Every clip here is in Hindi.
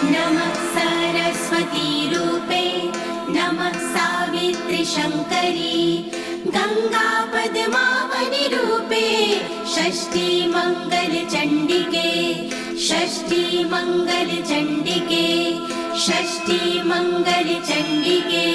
नमः सरस्वती रूपे नमः सावित्री शङ्करी गङ्गा पद्मावनी रूपे षष्ठी मंगल चण्डिके षष्ठी मंगल चण्डिके षष्ठी मंगल चण्डिके।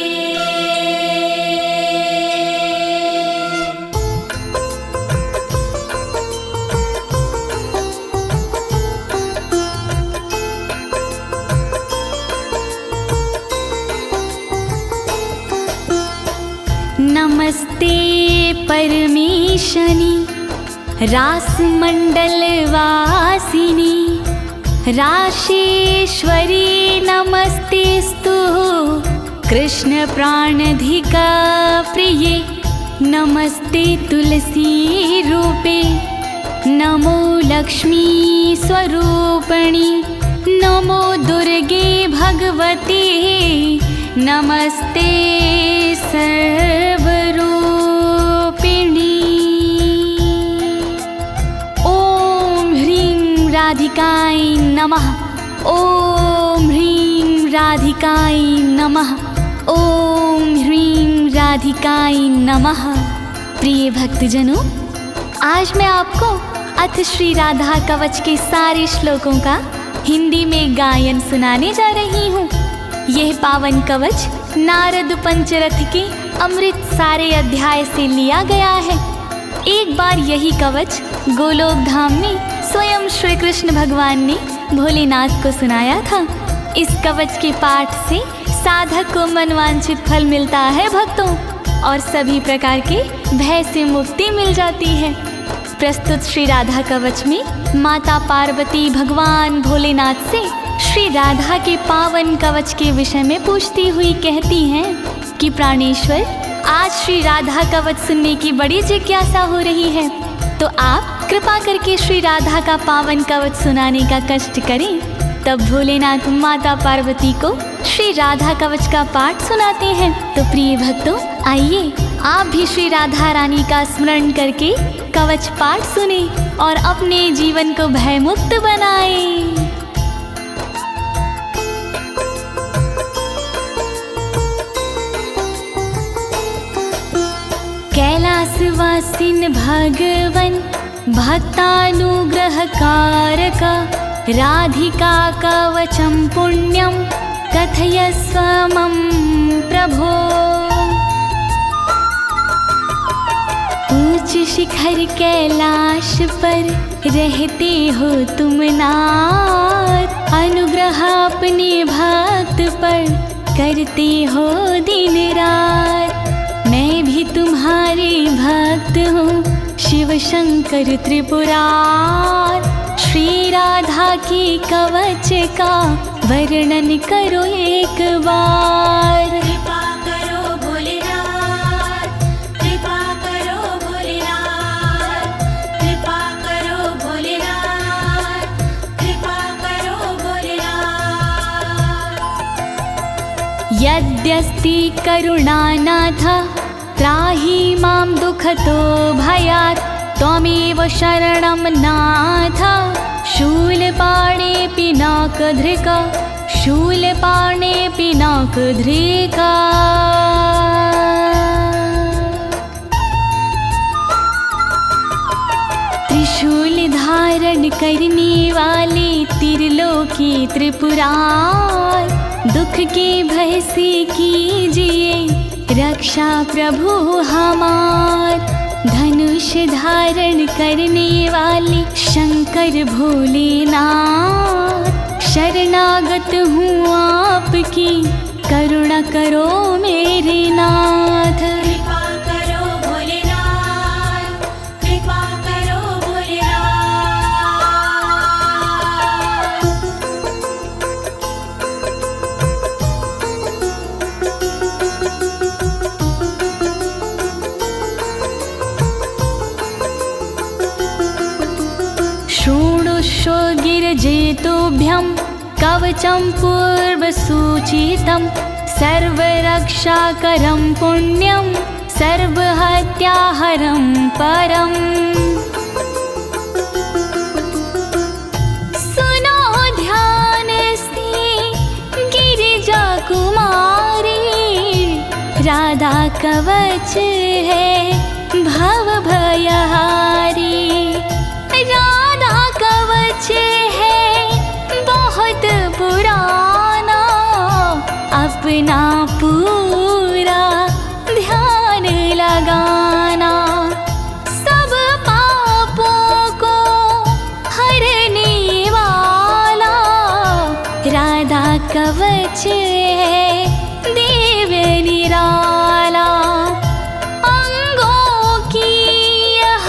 नमस्ते परमेशनी रासमंडल वासिनी राशेश्वरी नमस्तेस्तु कृष्ण प्राणधिका प्रिये नमस्ते तुलसी रूपे नमो लक्ष्मी स्वरूपिणी नमो दुर्गे भगवती नमस्ते सर्वरूपिणी। ओम ह्रीं राधिकाय नमः ओम ह्रीं राधिकाय नमः ओम ह्रीं राधिकाय नमः। प्रिय भक्तजनों, आज मैं आपको अथ श्री राधा कवच के सारे श्लोकों का हिंदी में गायन सुनाने जा रही हूँ। यह पावन कवच नारद पंचरथ के अमृत सारे अध्याय से लिया गया है। एक बार यही कवच गोलोक धाम में स्वयं श्री कृष्ण भगवान ने भोलेनाथ को सुनाया था। इस कवच के पाठ से साधक को मनवांछित फल मिलता है भक्तों, और सभी प्रकार के भय से मुक्ति मिल जाती है। प्रस्तुत श्री राधा कवच में माता पार्वती भगवान भोलेनाथ से श्री राधा के पावन कवच के विषय में पूछती हुई कहती हैं कि प्राणेश्वर, आज श्री राधा कवच सुनने की बड़ी जिज्ञासा हो रही है, तो आप कृपा करके श्री राधा का पावन कवच सुनाने का कष्ट करें। तब भोलेनाथ माता पार्वती को श्री राधा कवच का पाठ सुनाते हैं। तो प्रिय भक्तों, आइए आप भी श्री राधा रानी का स्मरण करके कवच पाठ सुने और अपने जीवन को भयमुक्त बनाएं। कैलासवासिन भगवन भक्तानुग्रह कारक राधिका कवचम पुण्यम कथयस्व मम प्रभो। ऊंच शिखर कैलाश पर रहते हो तुम नाथ, अनुग्रह अपने भक्त पर करते हो दिन रात। मैं भी तुम्हारे भक्त हूँ शिव शंकर त्रिपुरार, श्री राधा के कवच का वर्णन करो एक बार। कृपा करो भोलेनाथ कृपा करो भोलेनाथ कृपा करो भोलेनाथ कृपा करो भोलेनाथ। यद्यस्ति करुणानाथ त्राहि मां दुःखतो भयात्, त्वमेव शरणं नाथ शूलपाणे पिनाकधृका शूलपाणे पिनाकधृका। त्रिशूल धारण करने वाले त्रिलोकी त्रिपुरार, दुख के भय से कीजिए रक्षा प्रभु हमार। धनुष धारण करने वाले शंकर भोलेनाथ, शरणागत हूँ आपकी करुणा करो मेरे नाथ। कृपा करो भोलेनाथ कृपा करो भोलेनाथ। शृणुष्व गिरिजेतुभ्यं कवचं पूर्वसूचितं, सर्वरक्षाकरं पुण्यं सर्वहत्याहरं परम्। सुनो ध्यान से कवच है भव भयहारी। राधा कवच है बहुत पुराना, अपना पूरा ध्यान लगाना। सब पापों को हरने वाला राधा कवच है दिव्य निराला। अंगों की यह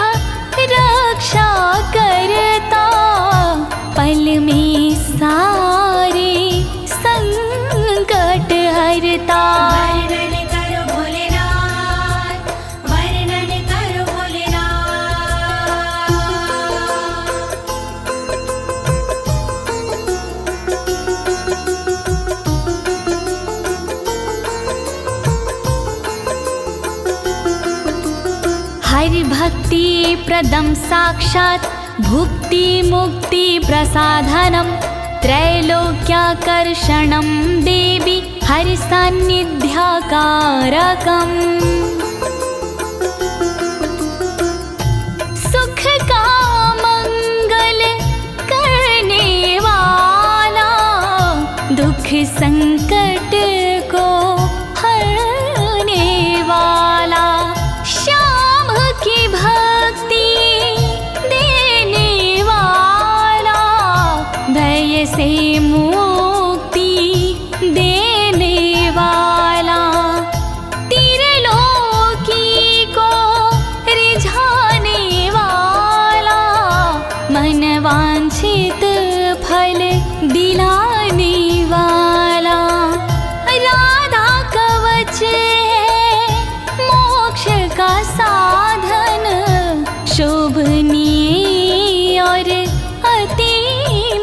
रक्षा करता, पल में सारे संकट हरता। वर्णन करो भोलेनाथ, वर्णन करो भोलेनाथ। हरि भक्ति प्रदम साक्षात् भुक्ति मुक्ति प्रसाधनम। त्रैलोक्याकर्षणं देवी हरि सान्निध्याकारकम्। सुख का मंगल करने वाला, दुख संकट को हरने वाला। श्याम की भक्ति देने वाला, भय से मुक्ति देने वाला। त्रिलोकी को रिझाने वाला, मन वांछित फल दिलाने वाला। राधा कवच है मोक्ष का साधन, शोभनीय और अति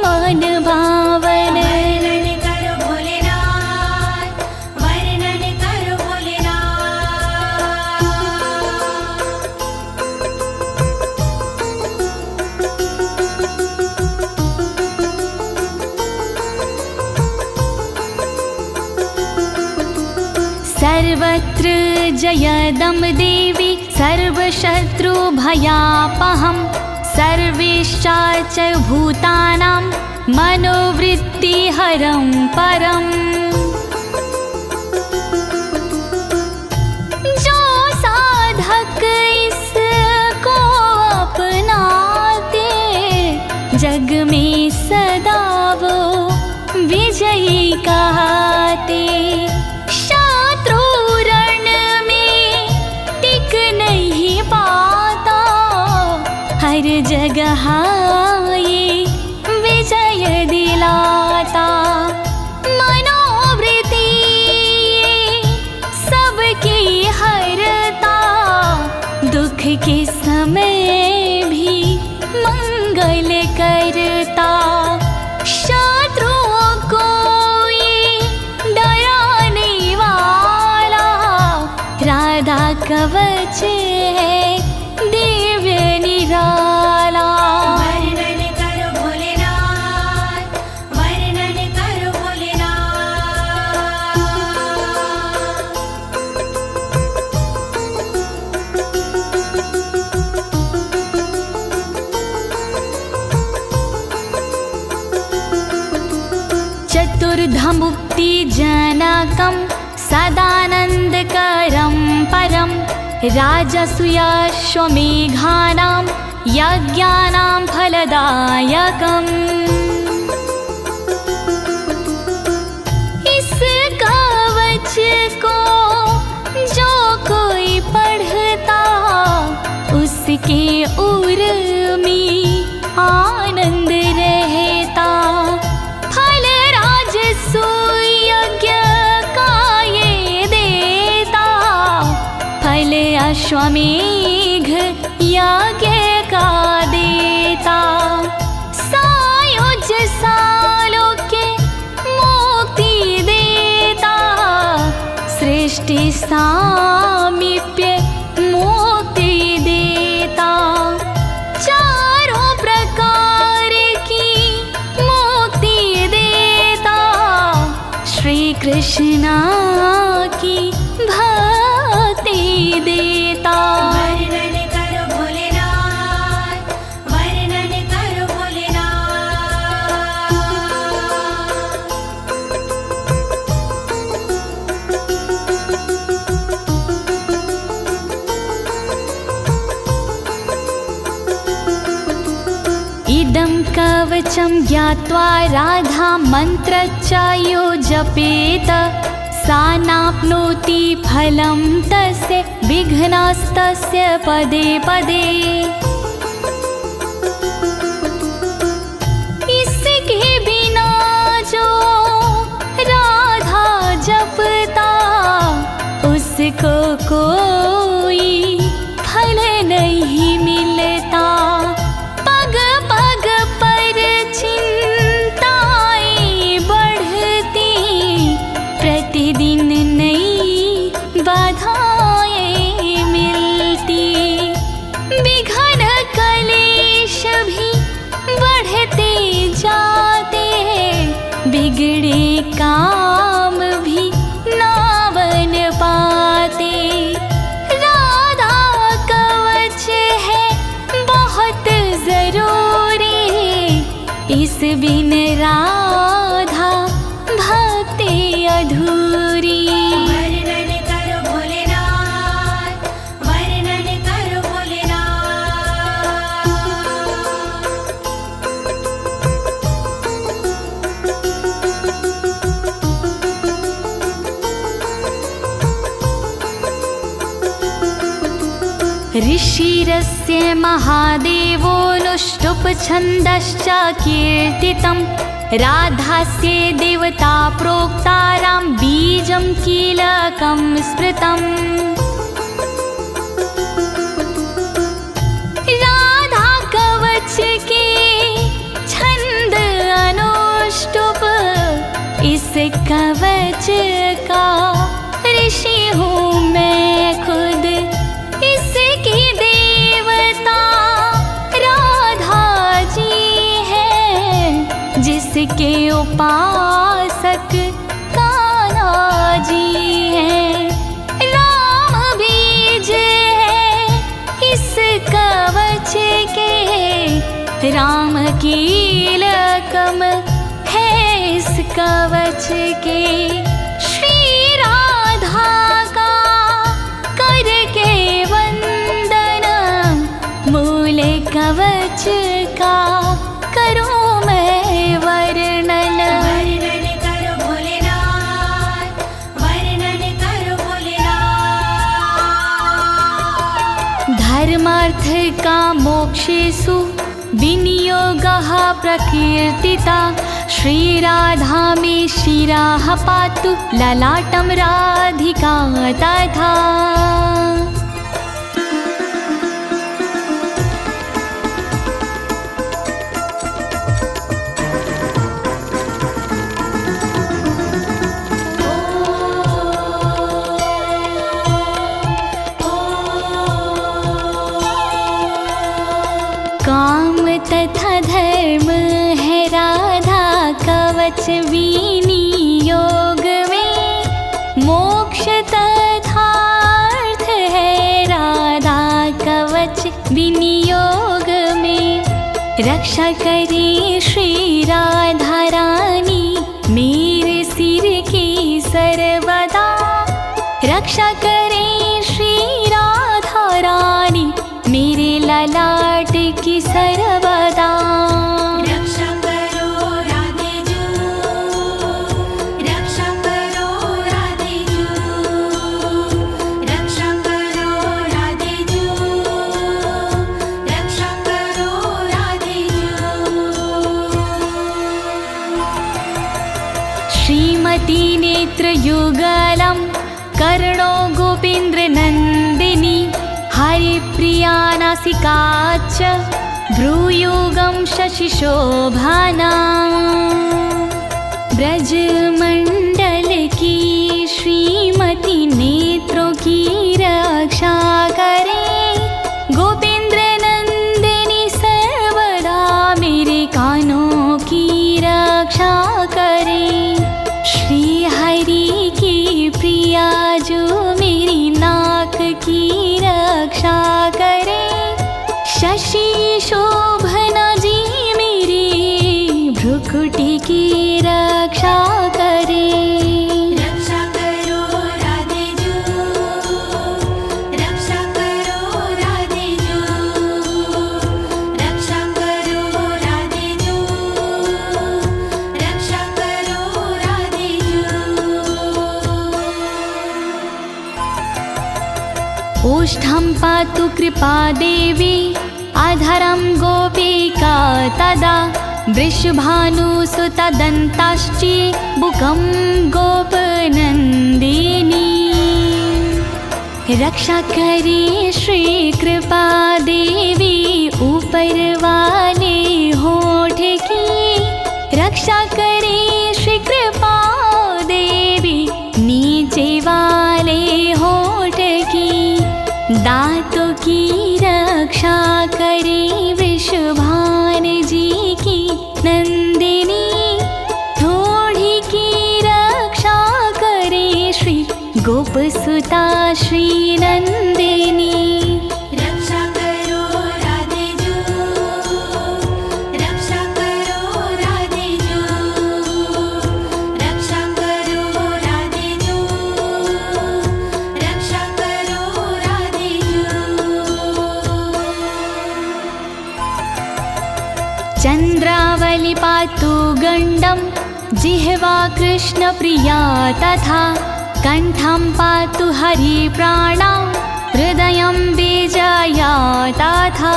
मन भावन। वर्णन करो भोलेनाथ, वर्णन करो भोलेनाथ। सर्वत्र जयदं देवी सर्वशत्रुभयापहं। सर्वेश्चाच भूतानां मनोवृत्तिहरं परम्। जो साधक इसको अपनाते, जग में सदा वो विजयी कहते। शत्रु रण में टिक नहीं पाता, हर जगह ये विजय दिलाता। मनोवृत्ति सबकी हरता, दुख के समय भी मंगल करता। शत्रुओं को ये डराने वाला, राधा कवच है दिव्य निराला। वर्णन करो भोलेनाथ, वर्णन करो भोलेनाथ। चतुर्धमुक्ति जनकं सदानन्दकरं परं। राजसूयाश्वमेघानां यज्ञानां फलदायकम्। इस कवच को जो कोई पढ़ता, उसके उर में आनंद रहता। फल राजसूय का ये देता, फल अश्वमेघ यज्ञ का देता। सायुज सालों के मुक्ति देता, सृष्टि सामीप्य मुक्ति देता। चारों प्रकार की मुक्ति देता, श्री कृष्ण की भक्ति देता। वर्णन करो भोलेनाथ, वर्णन करो भोलेनाथ। इदं कवचं ज्ञात्वा राधा मन्त्रच्चायो जपेत, सा नाप्नोति फलं तस्य विघ्नास्तस्य पदे पदे। इसके बिना जो राधा जपता, उसको कोई फल नहीं मिलता। पग पग पर चिंताएं बढ़ती, प्रतिदिन नई बाधाएं मिलती। विघ्न कलेश भी बढ़ते जाते, बिगड़े काम भी ना बन पाते। राधा कवच है बहुत जरूरी, इस बिन राधा भक्ति अधूरी। वर्णन करो भोलेनाथ, वर्णन करो भोलेनाथ। ऋषिरस्य महादेवोऽनुष्टुप् छन्दश्च कीर्तितं, राधास्य देवता प्रोक्तारां बीजं कीलकं स्मृतम्। राधा कवच के छंद अनुष्टुप, इस कवच का ऋषि हूँ मैं खुद। इसकी देवता राधा जी है, जिसके उपासक कान्हा जी हैं। राम बीज है इस कवच के, राम कीलकम है इस कवच के। श्री राधा का करके वंदन, मूल कवच का करूं मैं वर्णन। वर्णन करो भोलेनाथ, वर्णन करो भोलेनाथ। धर्मार्थ का मोक्षेषु विनियोगः प्रकीर्तिता, श्रीराधा मे शिराः पातु ललाटं राधिका तथा। काम तथा धर्म है राधा कवच विनियोग में, मोक्ष तथा अर्थ है राधा कवच विनियोग में। रक्षा करे श्री राधा रानी मेरे सिर की सर्वदा, रक्षा करे श्री राधा रानी मेरे ललाट की सर्वदा। रक्षा करो राधे जू, रक्षा करो राधे जू, रक्षा करो राधे जू, रक्षा करो राधे जू। श्रीमती नेत्रयुगलं कर्णो गोपेन्द्र नन्दिनी, हरिप्रिया नासिका च भ्रूयुगं शशिशोभना। ब्रजमंडल की श्रीमती नेत्रों की रक्षा करे, गोपेन्द्र नंदिनी सर्वदा मेरे कानों की रक्षा करे। श्री हरि की प्रिया जो मेरी नाक की भ्रुकुटी की रक्षा करे। रक्षा करो राधे जू, रक्षा करो राधे जू, रक्षा करो राधे जू, रक्षा करो राधे जू। ओष्ठं पातु कृपा देवी अधरं गोपिका तदा वृषभानुसुता दन्ताश्ची बुकं गोपनन्दिनी। रक्षा करे श्री कृपा देवी ऊपर वाले होठ की, रक्षा करे श्री कृपा देवी नीचे वाले होठ की। दांतों की रक्षा करे वृषभान जी की नंदिनी। थोड़ी की रक्षा करे श्री गोपसुता श्री नंदिनी। रक्षा करो राधे जू, रक्षा करो राधे जू, रक्षा करो राधे जू, रक्षा करो राधे जू। चंद्रावली पातु गंडम जिह्वा कृष्ण प्रिया तथा कंठं पातु हरि प्राणा हृदयं विजया तथा।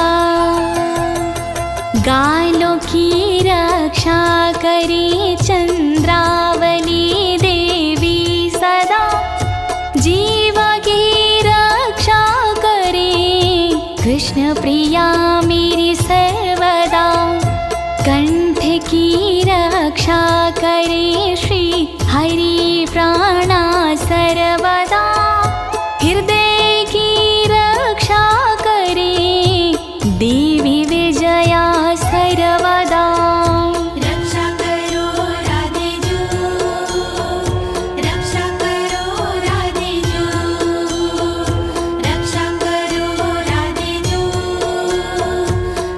गालों की रक्षा करे चंद्रावली देवी सदा, जीवा की रक्षा करे कृष्ण प्रिया मेरी सर्वदा। कंठ की रक्षा करे श्री हरि प्राणा सर्वदा। हृदय की रक्षा करे देवी विजया सर्वदा। रक्षा करो राधे जू, रक्षा करो राधे जू, रक्षा करो राधे जू,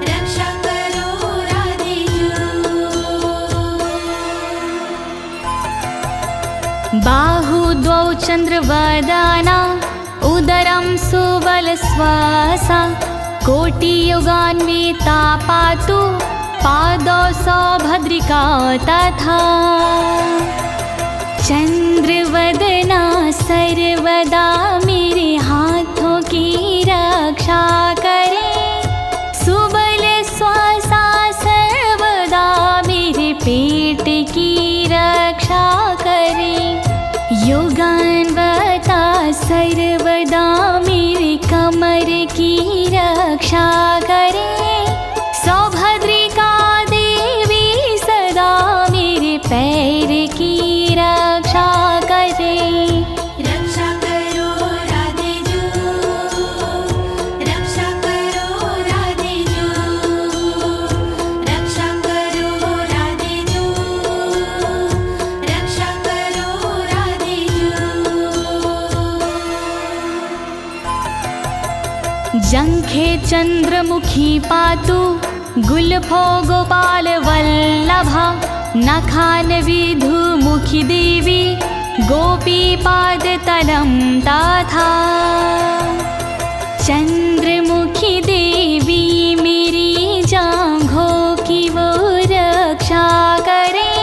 रक्षा करो राधे जू। बाहु द्वौ चंद्रवदना उदरं सुबलश्वासा। कोटियुगान्विता पातु पादौ सौभद्रिका तथा। चंद्रवदना सर्वदा मेरे हाथों की रक्षा करे। सुबल श्वासा सर्वदा मेरे पेट की रक्षा करे। योगान्वता सर्वदा मेरी कमर की रक्षा करे। सौभद्रिका देवी सदा मेरे पैर की रक्षा करे। रक्षा करो राधे जू, रक्षा करो राधे जू, रक्षा करो राधे जू, रक्षा करो राधे जू। जंघे चंद्रमुखी पातु गुल्फो गोपाल वल्लभा। नखान विधुमुखी देवी गोपी पाद तलं तथा। चंद्रमुखी देवी मेरी जांघों की वो रक्षा करे।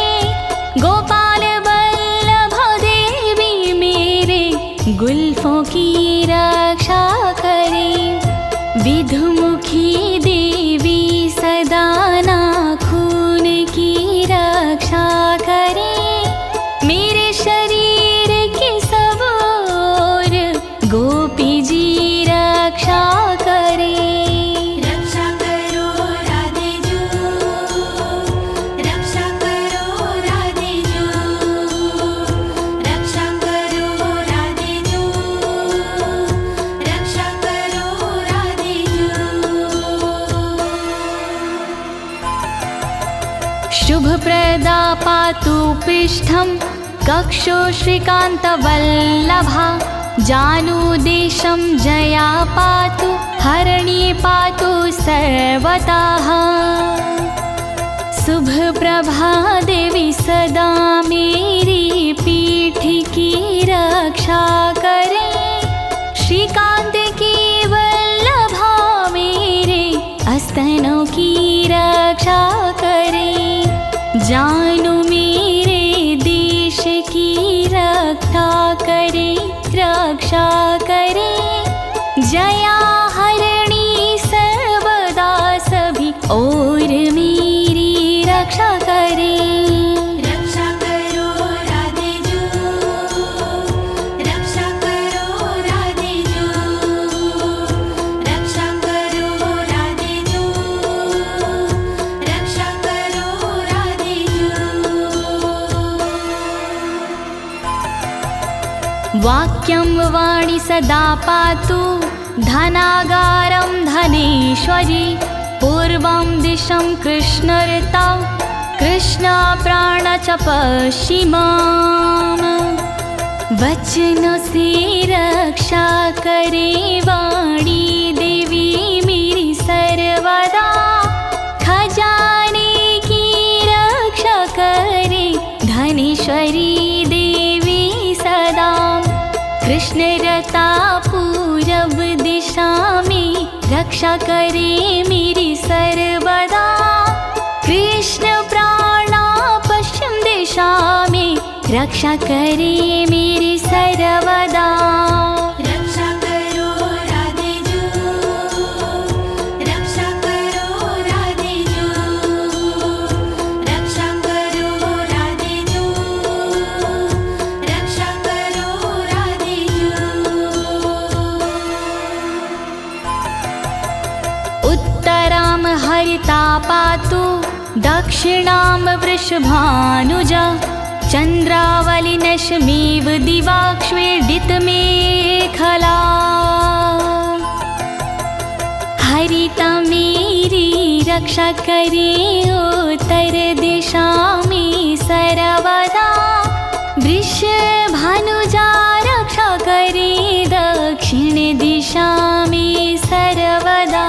गोपाल वल्लभ देवी मेरे गुल्फों की रक्षा करे। विधुमुखी देवी सदा नाखून की रक्षा करे। मेरे शरीर की सब ओर गोपी जी रक्षा करे। रक्षा करो राधे जू, रक्षा करो राधे जू, रक्षा करो राधे जू, रक्षा करो राधे जू। शुभप्रदा पातु पृष्ठं कक्षो श्रीकान्तवल्लभा। जानुदेशं जया पातु हरणी पातु सर्वतः। शुभ प्रभा देवी सदा मेरी पीठ की रक्षा करे। श्रीकांत की वल्लभा मेरे स्तनों की रक्षा करे। जानू मेरे देश की रक्षा करे, रक्षा करे। जया हरणी सर्वदा सभी और मेरी रक्षा करे। रक्षा करो राधे जो, रक्षा करो राधे जो, रक्षा करो राधे जो, रक्षा करो राधे जो। वाक्यं वाणी सदा पातु धनागारं धनेश्वरी। पूर्वं दिशं कृष्णऋता कृष्ण प्राण च पश्चिमाम्। वचन से रक्षा करे वाणी देवी मेरी सर्वदा। खजाने की रक्षा करे धनेश्वरी देवी सदा। कृष्णरता पूरब दिशा में रक्षा करे मेरी सर्वदा। कृष्ण प्राणा पश्चिम दिशा में रक्षा करे मेरी सर्वदा। रक्षा करो राधे जो, रक्षा करो राधे जो, रक्षा करो राधे जो, रक्षा करो राधे जो। उत्तरां हरिता पातु दक्षिणां वृषभानुजा। चन्द्रावलिनशमेव दिवाक्ष्वेडितमेखला। हरिता मेरी रक्षा करे उत्तर दिशा में सर्वदा। वृषभानुजा रक्षा करे दक्षिण दिशा में सर्वदा।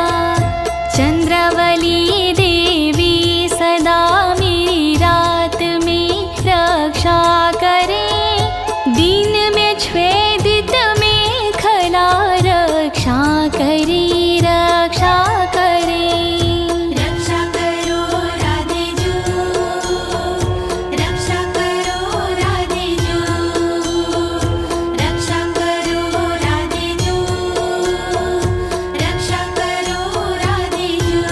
चंद्रावली देवी सदा मेरी रात में रक्षा करे। दिन में छेदित में खला रक्षा करे, रक्षा करे। रक्षा करो राधे जो, रक्षा करो राधे जो, रक्षा करो राधे जो, रक्षा करो राधे जो।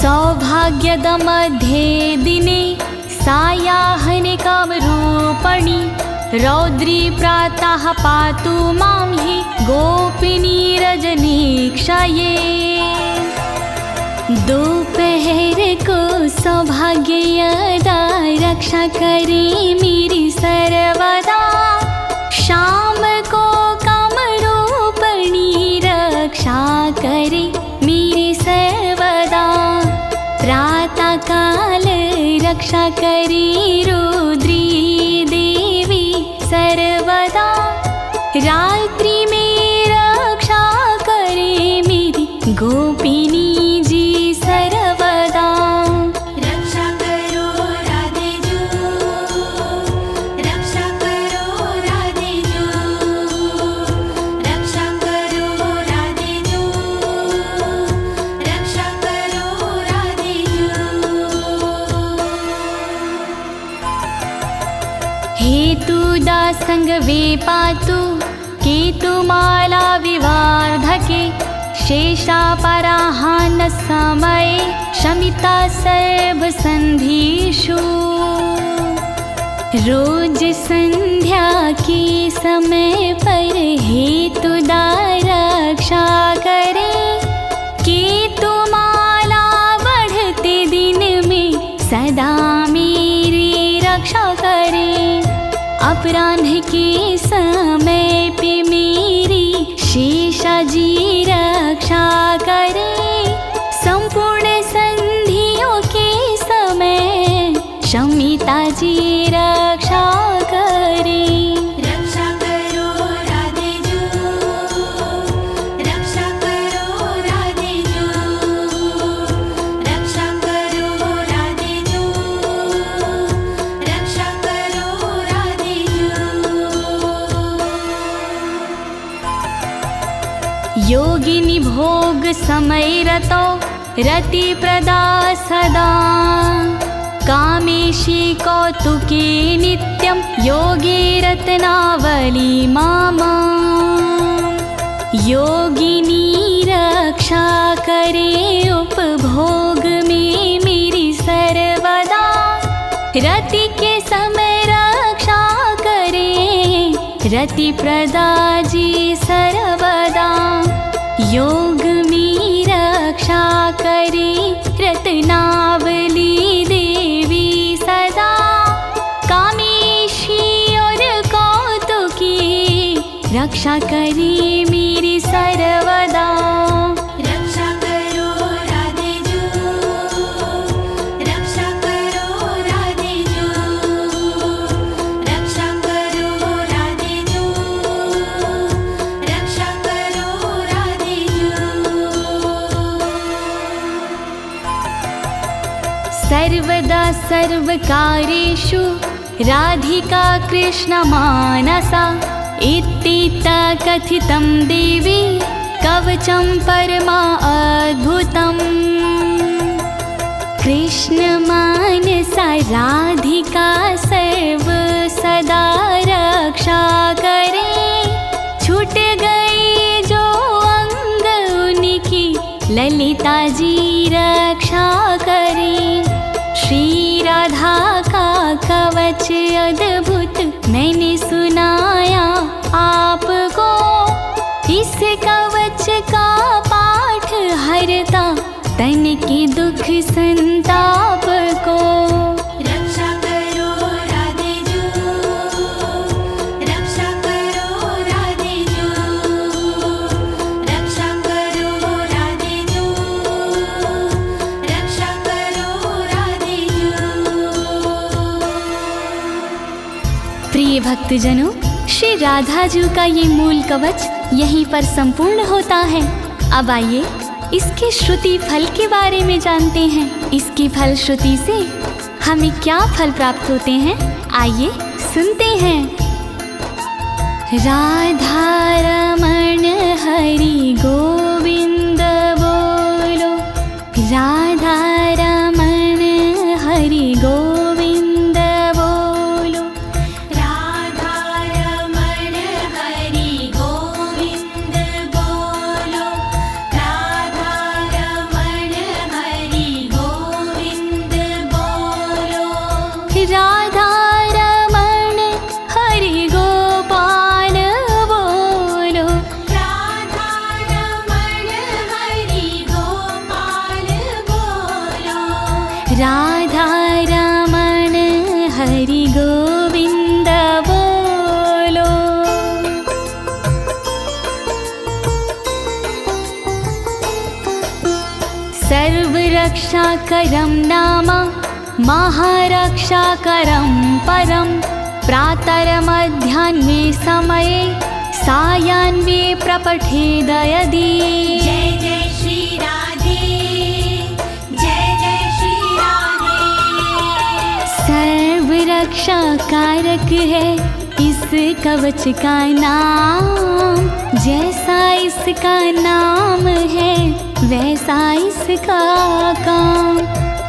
सौभाग्यद मध्ये दिने सायाह्निकरूपिणी। रौद्री प्रातः पातु मां हि गोपिनी रजनीक्षये। दोपहर को सौभाग्यदा रक्षा करे मेरी सर्वदा। शाम को कामरूपिणी रक्षा करे मेरी सर्वदा। प्रातः काल रक्षा करे रुद्री देवी सर्वदा। रात्रि में रक्षा करे मेरी गोपिनी जी सर्वदा। रक्षा करो राधे जो, रक्षा करो राधे जो, रक्षा करो राधे जो, रक्षा करो राधे जो। हेतुदा संगवे पातु केतुमाला विवार्धके। शेषापराह्न समये शमिता सर्वसन्धिषु। रोज संध्या के समय पर हेतुदा रक्षा करे। केतुमाला बढ़ते दिन में सदा मेरी रक्षा करे। अपराह्न के समय पे मेरी शेषाजी रक्षा करे। संपूर्ण संधियों के समय शमिता जी रक्षा करे। रक्षा करो राधे जो, रक्षा करो राधे जो, समय रतो रतिप्रदा सदा कामेशी कौतुके नित्यं योगे रत्नावली मामा योगिनी रक्षा करे उपभोग में मेरी सर्वदा रति के समय रक्षा करे रति प्रदा जी सर्वदा योग में रक्षा करे रत्नावली देवी सदा कामेशी और कौतुकी रक्षा करे मेरी सर्वदा रक्षा करो राधे जो रक्षा करो राधे जो रक्षा करो राधे जो रक्षा करो राधे जो सर्वदा सर्वकारेषु राधिका कृष्ण मानसा इत्थिता कथितं देवी कवचं परमा अद्भुतम् कृष्ण मानसा राधिका सर्व सदा रक्षा करे छूट गई जो अंग उनकी ललिता जी रक्षा करे श्री राधा का कवच अद्भुत मैंने सुनाया आपको इस कवच का पाठ हरता तन के दुख संताप को रक्षा करो राधे जो रक्षा करो राधे जो रक्षा करो राधे जो रक्षा करो राधे जो प्रिय भक्तजनों, श्री राधा जी का ये मूल कवच यहीं पर संपूर्ण होता है। अब आइए इसके श्रुति फल के बारे में जानते हैं। इसकी फल श्रुति से हमें क्या फल प्राप्त होते हैं, आइए सुनते हैं। राधा रमण हरि गोविंद बोलो, राधा रमण हरि गोविंद बोलो, राधा रमण हरि गोविंद बोलो, राधा रमण हरि गोविंद बोलो, राधा रमण हरि गोपाल बोलो, राधा रमण हरि गोपाल बोलो, राधा रमण हरि गोविंद बोलो। सर्वरक्षाकरं नाम महारक्षाकरं परं प्रातरमध्याह्ने समये सायाह्ने प्रपठेद यदि। जय जय श्री राधे, जय जय श्री राधे। सर्व रक्षा कारक है इस कवच का नाम, जैसा इसका नाम है वैसा इसका काम।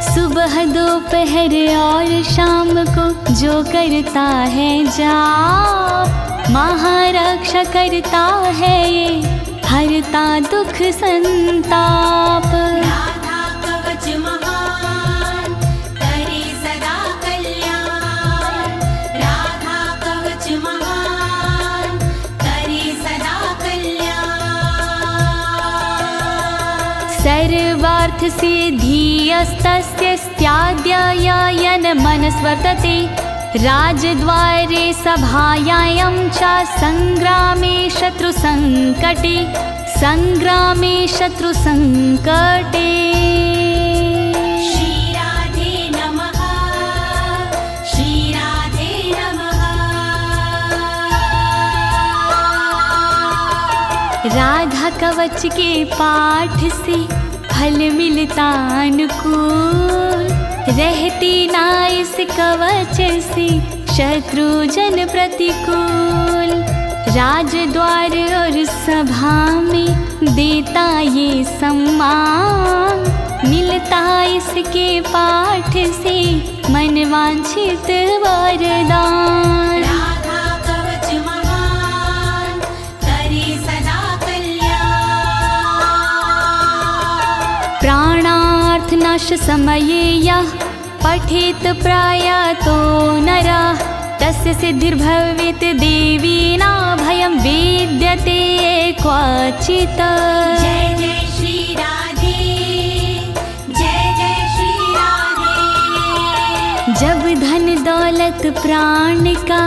सुबह दोपहर और शाम को जो करता है जाप, महारक्षा करता है ये हरता दुख संताप। राधा कवच महान करे सदा कल्याण, राधा कवच महान करे सदा कल्याण। सर्वार्थ सिद्धिस्तस्य स्याद्ययन मनस्वर्तते, राजद्वारे सभायां च संग्रामे शत्रुसंकटे, संग्रामे शत्रुसंकटे। श्री राधे नमः, श्री राधे नमः। राधा कवच के पाठ से फल मिलता अनुकूल, रहती ना इस कवच से शत्रु जन प्रतिकूल। राजद्वार और सभा में देता ये सम्मान। मिलता इसके पाठ से मनवांछित वरदान। राधा कवच महान करे सदा कल्याण। प्राणार्थ नाश समये यः पठेत प्रयातो नरः तस्य सिद्धिर्भवेत् देवीना भयं विद्यते क्वचित्। जय जय श्री राधे, जय जय श्री राधे। जब धन दौलत प्राण का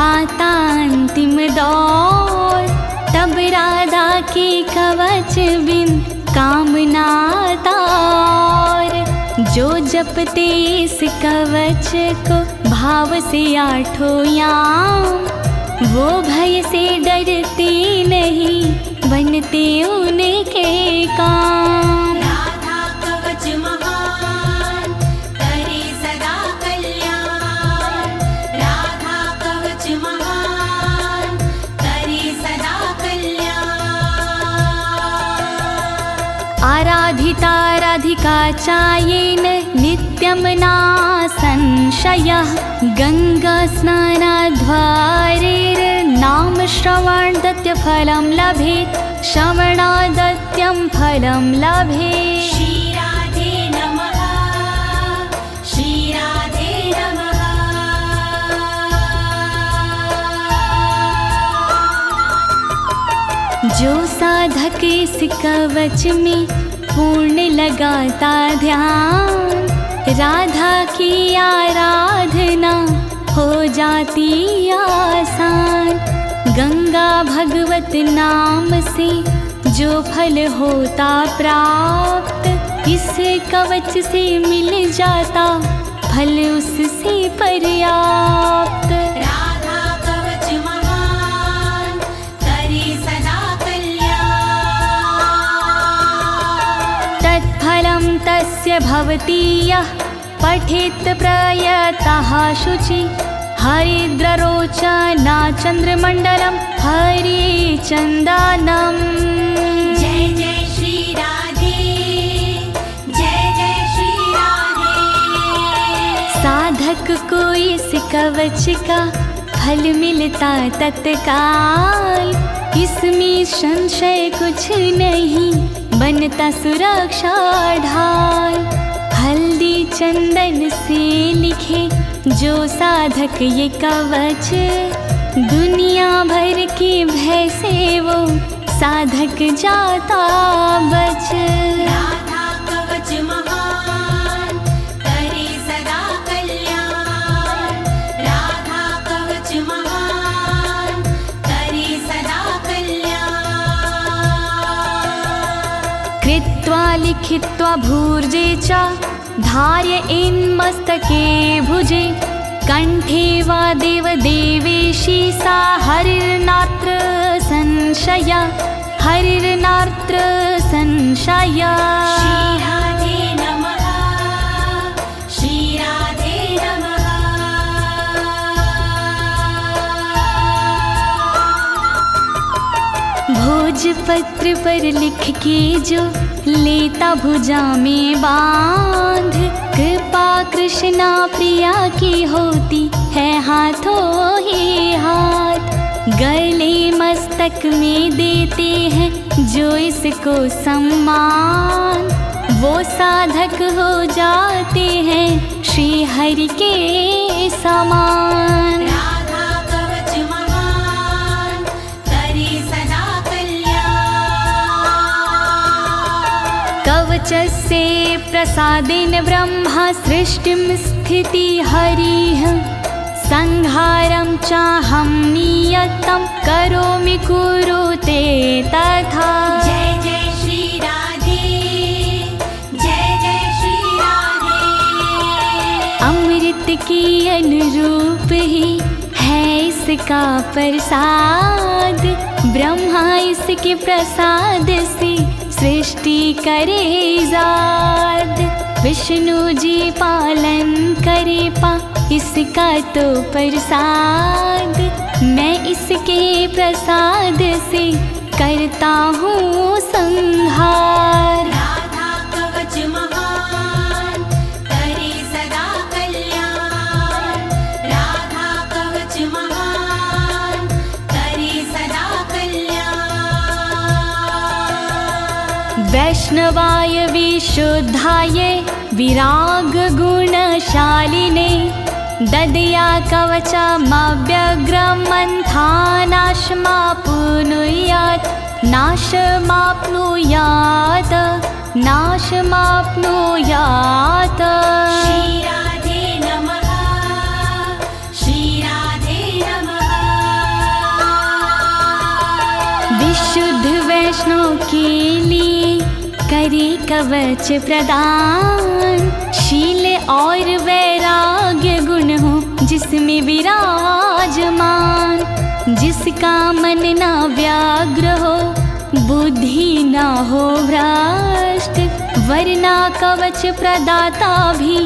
आता अंतिम दौर, तब राधा के कवच बिन कामना तार। जो जपते इस कवच को भाव से आठों याम, वो भय से डरते नहीं, बनते उनके काम। राधा कवच महान करे सदा कल्याण। राधा कवच महान करे सदा कल्याण। आराधिता राधिका चायेन नित्यं ना संशयः। गंगा स्नानाद्वारेर्नाम श्रवणादत्य फलं लभेत्। श्रवणादत्यं फलं लभेत्। श्री राधे नमः, श्री राधे नमः। जो साधक इस कवच में पूर्ण लगाता ध्यान, राधा की आराधना हो जाती आसान। गंगा भगवत नाम से जो फल होता प्राप्त, इस कवच से मिल जाता फल उससे पर्याप्त। राधा कवच महान करे सदा कल्याण। तत्फलं तस्य भवति यः पठेत् प्रयतः शुचि। हरिद्ररोचना चन्द्रमण्डलं हरिचन्दनम्। जय जय श्री राधे, जय जय श्री राधे। साधक को इस कवच का फल मिलता तत्काल। इसमें संशय कुछ नहीं, बनता सुरक्षा ढाल। हल्दी चंदन से लिखे जो साधक ये कवच, दुनिया भर के भय से वो साधक जाता बच। राधा कवच महान करे सदा कल्याण। राधा कवच महान करे सदा कल्याण। कृत्वा लिखित्वा भूर्जे च धार्य इन्मस्तके भुजे। कंठे वा देव देवेशी सा हरिर्नात्र संशय। हरिर्नात्र संशय। श्री राधे नमः, श्री राधे नमः। भोजपत्र पर लिख के जो लेता भुजा में बांध, कृपा कृष्णा प्रिया की होती है हाथों ही हाथ। गले मस्तक में देते हैं जो इसको सम्मान, वो साधक हो जाते हैं श्री हरि के समान। राधा कवच महान करे सदा कल्याण। कवचस्य प्रसादेन ब्रह्मा सृष्टिं स्थिति हरिः। संहारं चाहं नियतं करोमि कुरुते तथा। जय जय श्री राधे, जय जय श्री राधे। अमृत के अनुरूप ही है इसका प्रसाद। ब्रह्मा इसके प्रसाद से सृष्टि करे जाद। विष्णु जी पालन करे इसका तो प्रसाद, मैं इसके प्रसाद से करता हूँ संहार। राधा कवच महान करे सदा कल्याण, राधा कवच महान करे सदा कल्याण। वैष्णवाय विशुद्धाय विराग गुणशालिने, ददया कवचमव्यग्रं मंथानाशमाप्नुयात्, नाशमाप्नुयात्, नाशमाप्नुयात्। श्री राधे नमः, श्री राधे नमः। विशुद्ध वैष्णव के लिए करे कवच प्रदान, शील और वैराग्य गुण हो जिसमें विराजमान। जिसका मन ना व्याग्र हो, बुद्धि ना हो भ्रष्ट, वरना कवच प्रदाता भी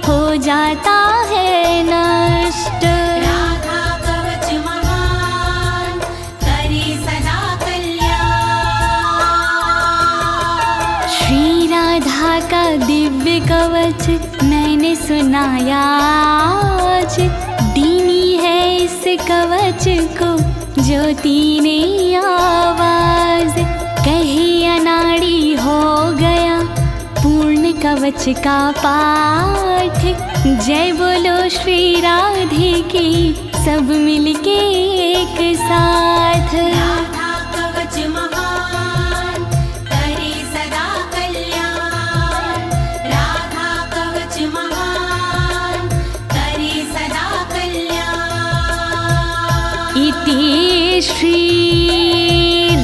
हो जाता है नष्ट। राधा कवच महान करे सदा कल्याण। श्री राधा का दिव्य कवच मैंने सुनाया आज, दीनी है इस कवच को ज्योति ने आवाज। कहे अनाड़ी हो गया पूर्ण कवच का पाठ, जय बोलो श्री राधे की सब मिलके एक साथ। राधा कवच महान करे सदा कल्याण, राधा कवच महान करे सदा कल्याण। इति श्री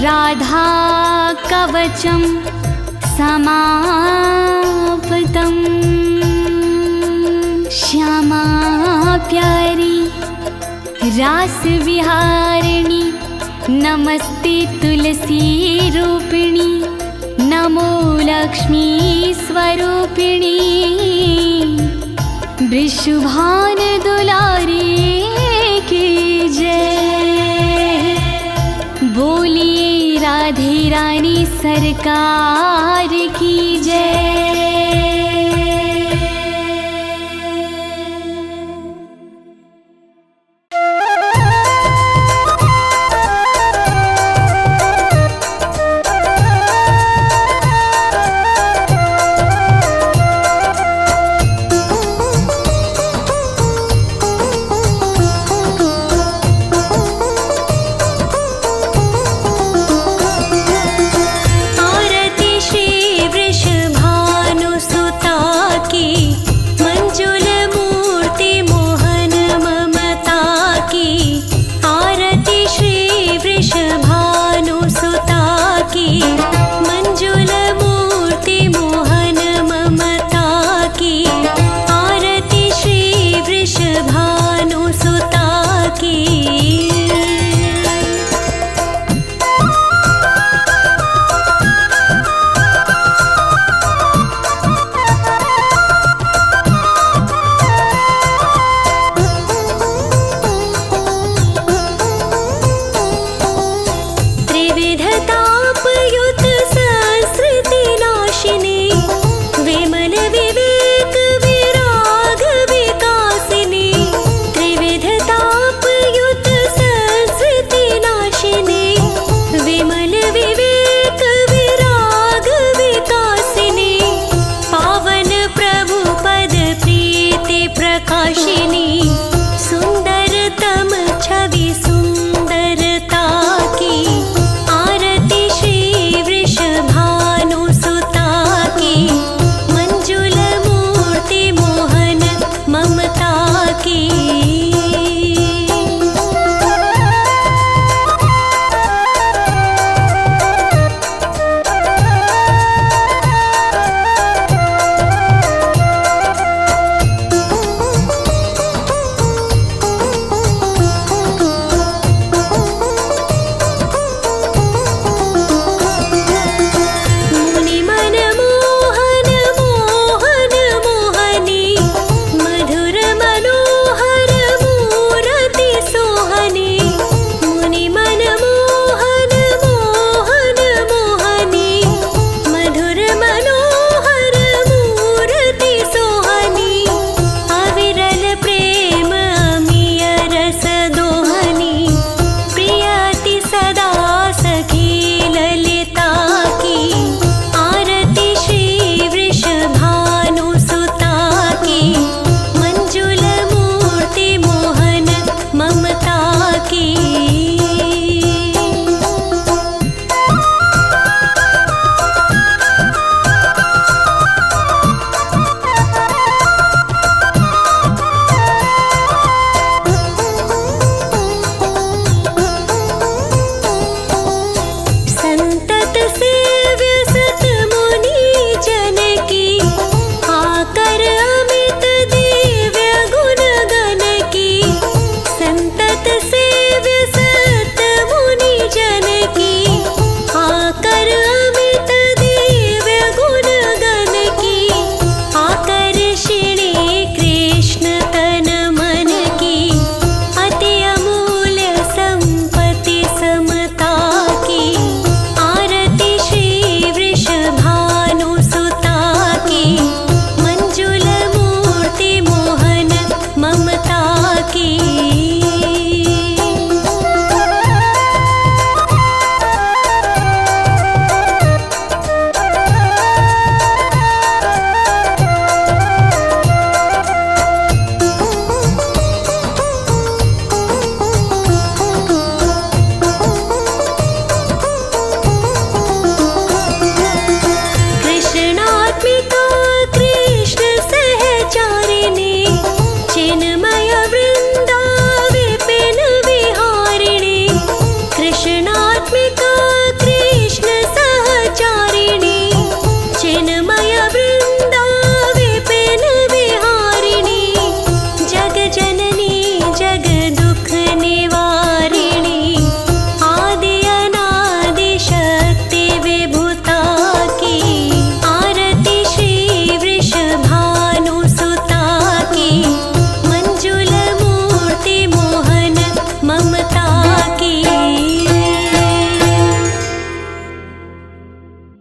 राधा कवचम समाप्तम्। श्यामा प्यारी रास विहारिणी, नमस्ते तुलसी रूपिणी, नमो लक्ष्मी स्वरूपिणी। वृषभान दुलारी की जय, बोलिए राधे रानी सरकार की जय।